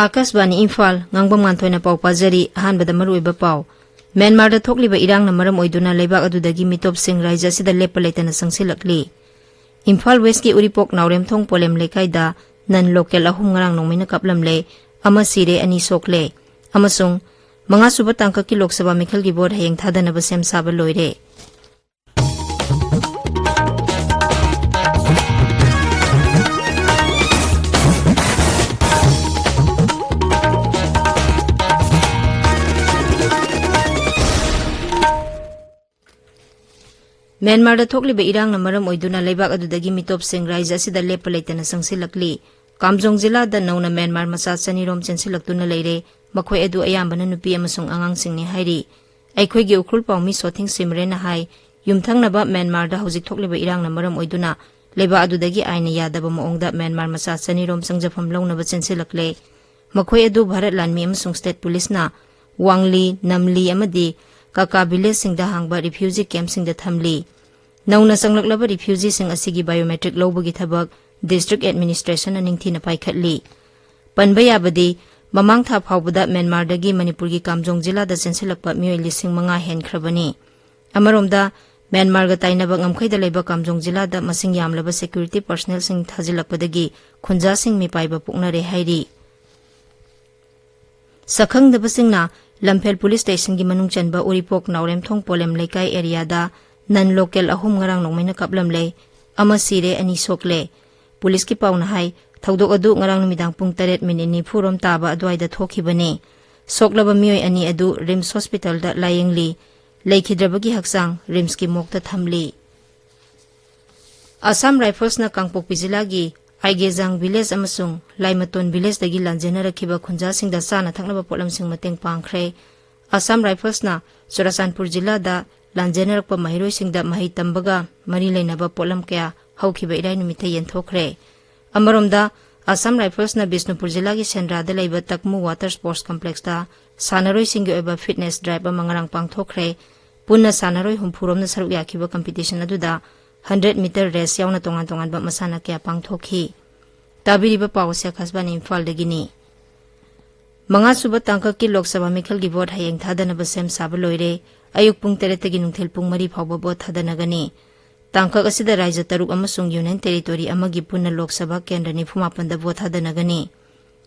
Akashvani Imphal ngangbam nganthoi pau pajari ahanbada maruiba pau Myanmar da thokliba irang na maram oiduna leibak adudagi mitop sing raija sida lepa leitana sangsilakli Imphal West ki uripok naurem thong polem lekai da nan local ahum ngarang nongmina kaplam le ama sire ani sokle amasung manga suba tangka ki lok sabha mikhal gi board hayeng thadana ba sem saba loire Myanmar da thokliba irang na maram oiduna leibak adudagi mitop sing raija sida lepa leitana sangsilakli Kamjong jila da nauna Myanmar masa chanirom chensilaktuna leire makhoi adu ayambana nupi amasung angang singni hairi aikhoi gi ukrul pawmi sothing simre na hai yumthang naba Myanmar da hojik thokliba irang na maram oiduna leiba adudagi aina yadaba moongda Myanmar masa chanirom sangjafam launaba chensilakle makhoi adu Bharat Lanmi amasung state police na Wangli Namli amadi Kaka village singda hangba refugee camp singda thamli nauna sanglaklaba refugee sing asigi biometric lobagi thabak district administration aningthina paikhatli panbaya badi mamang tha phawbada Myanmar dagi Manipur gi Kamjong jila da sensilakpa mioi lising manga hen khrabani amaromda Myanmar ga tainaba ngamkhaida leiba Kamjong jila da masing yamlaba security personnel sing thajilakpadagi khunja sing mi paiba puknare hairi sakhang daba singna Lamphel police station gi manung chanba uripok naurem thong polem lekai area da nan local ahum ngarang nongmaina kaplam le ama sire ani sokle police ki pauna hai thaudok adu ngarang numidang pung 8 minute ni phurom taba adwaida thokhibani soklaba mioi ani adu Rims hospital da layengli leikhidrabagi haksang Rims ki mokta thamli Assam Rifles na Kangpokpi jila gi Aigezang village amasung Laimaton village dagi lanjena rakhiba khunja singda sana thaknaba potlam sing mateng pangkhre Assam Rifles na Churasanpur jila da lanjena rakpa mahiroi singda mahi tambaga mari leinaba potlam kya haukhiba irai numite yenthokre amaromda Assam Rifles na Bisnupur jila gi Sendra da leiba Takmu water sports complex da sanaroi singi oba fitness drive amangarang pangthokre punna sanaroi humphuromna saruk yakhiba competition aduda 100 meter race yauna tongan tongan ba masana kya pangthokhi tabiriba pawse khasbani Imphal dagini manga suba tangka ki lok sabha mikhal gi vote hayeng thadana ba sem sab loire ayuk pung 3 tagi nungthel pung 3 phawba vote thadana gani tangka asida raija taruk amasung union territory amagi punna lok sabha kendra ni phuma panda vote thadana gani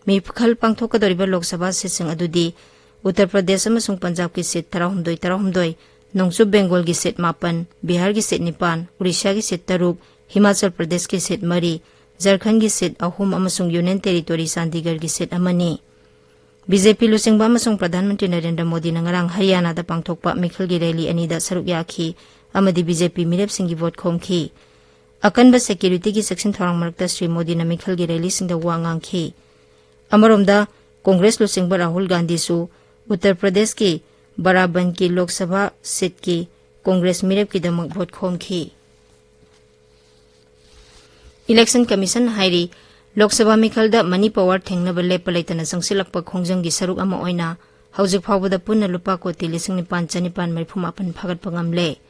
mikhal pangthoka doriba lok sabha sesing adudi Uttar Pradesh amasung Punjab ki seat 32 Nongchub Bengal gi seat 8 Bihar gi seat 9 Odisha gi seat 3 Himachal Pradesh gi seat 3 Jharkhand gi seat 3 amasung Union Territory Chandigarh gi seat 1 BJP lusingba amasung Pradhan Mantri Narendra Modi na ngarang Haryana da pangthokpa mikhal gi rally ani da saruk yakhi amadi BJP mirep sing gi vote khomkhi akanba security gi section thorang marakta Sri Modi na mikhal gi rally sing da wangang khi amaromda Congress lusingba Rahul Gandhi su Uttar Pradesh ki Baraban ki Lok Sabha seat ki Congress mirep ki damak vote khomkhi Election Commission hairi Lok Sabha mikhal da money power thengnaba lepa leitana sangsilakpa khongjang gi saruk ama oina haujuk phawbada punna lupa koti 5,958 phagat pangamle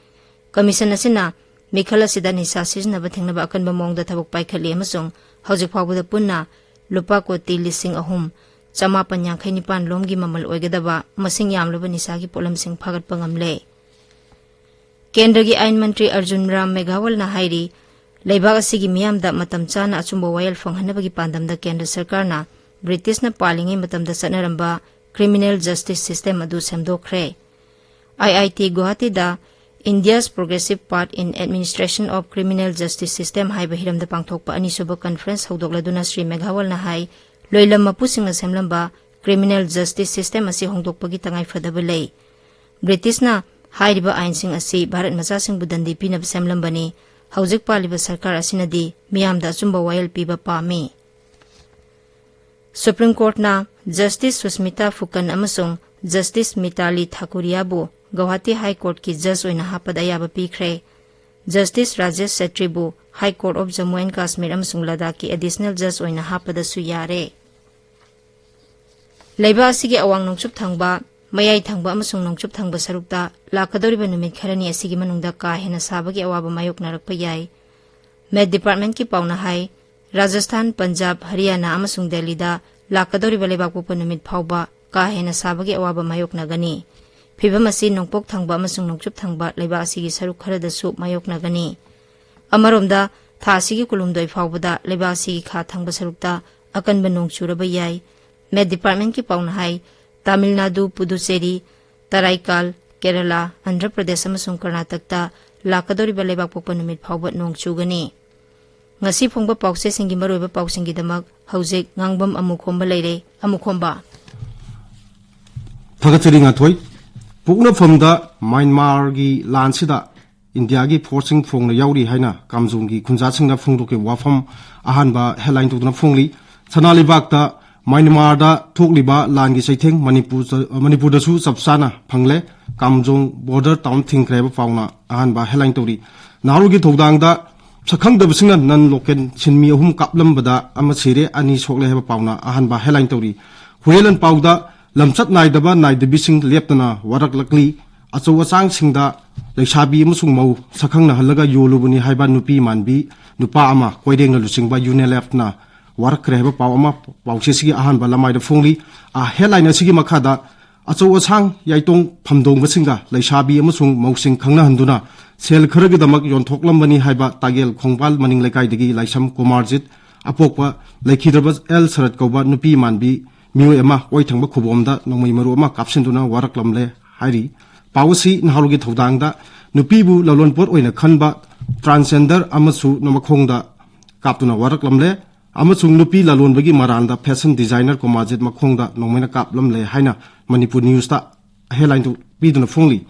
commission asina mikhal asida nisa sijnaba thengnaba akanba mongda thabuk paikhali amasung haujuk phawbada punna lupa koti 3,559 lomgi mamal oigadaba masing yamlaba nisagi polam sing phagat pangamle Kendra gi Ain Mantri Arjun Ram Meghawal na hairi leibak asigi miyamda matam chana achumba wayal fanghanabagi pandamda Kendra Sarkar na British na palingi matamda sanaramba criminal justice system adu semdokre IIT Guwahati da India's progressive part in administration of criminal justice system haiba hiramda pangthokpa ani suba conference hodokladuna Sri Meghawal na hai loilam mapusing semlamba criminal justice system asi hongdokpagi tangai fadaba lei British na hairiba ainsing asi Bharat macha sing budandi pinab semlambani haujik paliba sarkar asinadi miyamda achumba wayal piba pami Supreme Court na Justice Susmita Fukan amasung Justice Mitali Thakuriabu Guwahati High Court ki judge oina hapada yaba pikre Justice Rajesh Setribu High Court of Jammu and Kashmir amasung Ladakh ki additional judge oina hapada su yare leiba asigi awang nongchup thangba mayai thangba amasung nongchup thangba sarukta lakadoriba numit kharani asigi manungda ka hena sabagi awaba mayok narakpa yai Med Department ki pauna hai Rajasthan, Punjab, Haryana amasung Delhi da lakadoriba leibakpokpa numit phawba ka hena sabagi awaba mayoknagani phibam asi nongpok thangba amasung nongchup thangba leiba asigi saruk kharadasu mayoknagani amaromda tha asigi kulumdoi phawbada leiba asigi kha thangba sarukta akanba nongchuraba yai med department ki pauna hai Tamil Nadu, Puducherry, Taraikal, Kerala, Andhra Pradesh amasung Karnataka ta lakadoriba leibakpokpa numit phawba nongchugani ngasi phongba pause singi maroiba pausingi damak haujek ngangbam Amukhomba leire Amukhomba Thagatsari Nganthoi Pukna Famda Myanmar gi Lansida India gi forcing phongna yauri haina kamjung gi khunjasingna phungdoke wafam ahanba headline tudna phongli sanali bakta Myanmar da thokliba langi saitheng Manipur da su sabsana phangle kamjong border town thingkreba pauna ahanba headline tori naru gi thodang da sakhang da bisingna nan loken chinmi ahum kaplam bada amasire ani sokle heba pauna ahanba headline tori huelan pauda lamchat naidaba naidabising leptana warak lakli acho asang singda leisabi amasung mau sakhang na halaga yolubuni haiba nupi manbi nupa ama koideng na lusingba uneleft na warak kreba pawama pawsesi ahan balamai da phongli a headline asigi makhada acho asang yaitong phamdong basinga leisabi amasung mausing khangna handuna sel kharagi damak yonthoklam haiba tagel khongbal maning lekai digi laisam kumarjit apokpa lekhidraba el sarat koba nupi manbi mioi ama oi thangba khubomda nongmai maru ama kapsinduna warak lamle hairi pawsi nahalugi thodangda nupibu lalonpor oina khanba transgender amasu nomakhongda kaptuna warak lamle amasung nupi lalonbagi maranda fashion designer komajit makhongda nongmaina kaplamle haina Manipur News ta headline tu piduna phongli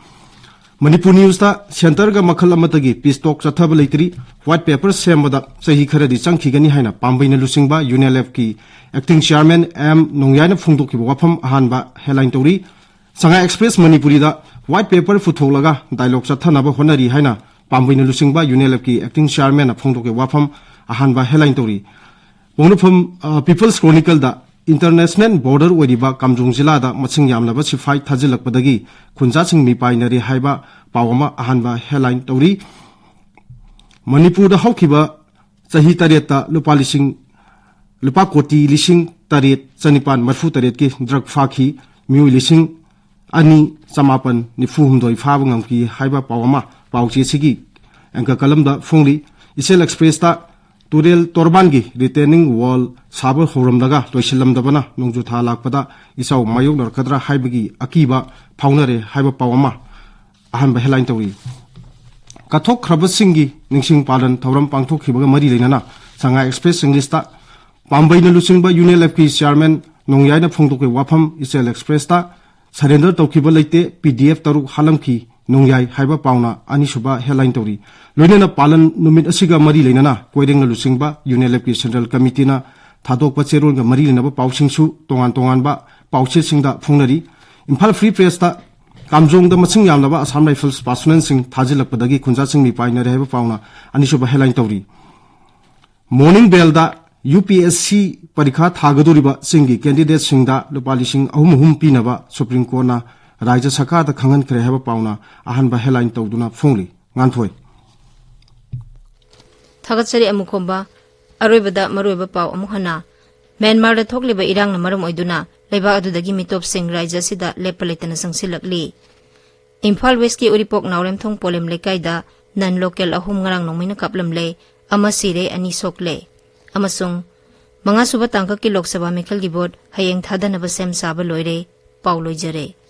Manipur News ta center ga makhal amatagi pistok chathaba leitri white paper semada sahi kharadi changkhigani haina pambaina lusingba UNLF ki acting chairman M Nongyaina phungdoki wafam ahanba headline tori Sanga Express Manipuri da white paper futholaga dialogue chathanaba honari haina pambaina lusingba UNLF ki acting chairman phungdoki wafam ahanba headline tori Bonufam People's Chronicle da international border wediba kamjung jila da maching yamnaba sifai thajilakpadagi khunjasing mi painari haiba pawama ahanba headline tori Manipur da haukiba chahi tareta lupa koti lising taret chanipan marfu taret ki drug fakhi miu lising ani samapan nifu humdoi fabu ngamki haiba pawama pawchi sigi angka kalam da phongli Isel Express ta Turel Torbangi retaining wall sabar horamdaga loisilamdabana nongju tha lakpada isau mayok narkadra haibagi akiba phaunare haiba pawama ahanba headline tori kathok khrabasingi ningsing palan thoram pangthok khibaga mari leinana Sanga Express English ta pambaina lusingba UNLF ki chairman nongyaina phongdoke wafam Isel Express ta surrender tawkhiba leite PDF taruk halamki nongyai haiba pauna ani suba headline tori loinena palan numit asiga mari leinana koideng na lusingba UNLF ki central committee na thadokpa cherol ga mari leinaba pausingsu tongan ba pauche singda phungnari Imphal Free Press ta kamjong da maching yamlaba Assam Rifles personal sing thajilakpadagi khunja sing mi painare haiba pauna ani suba headline tori Morning Bell da UPSC parikha thagadoriba singi candidate singda lupalising ahum pinaba Supreme Court na Raja Saka da khangan kre haba pauna ahanba headline tawduna phongli Nganthoi Thagatsari Amukhomba aroibada maroiba paw amukhana Myanmar da thokliba irang na maram oiduna leiba adudagi mitop sing raja sida lepaletana sangsilakli Imphal West ki uripok nawlem thong polem lekai da nan local ahum ngarang nongmaina kaplamle ama sire ani sokle amasung mga suba tangka ki Lok Sabha Mikhal gi bot hayeng thadana ba sem saba loire paw loijare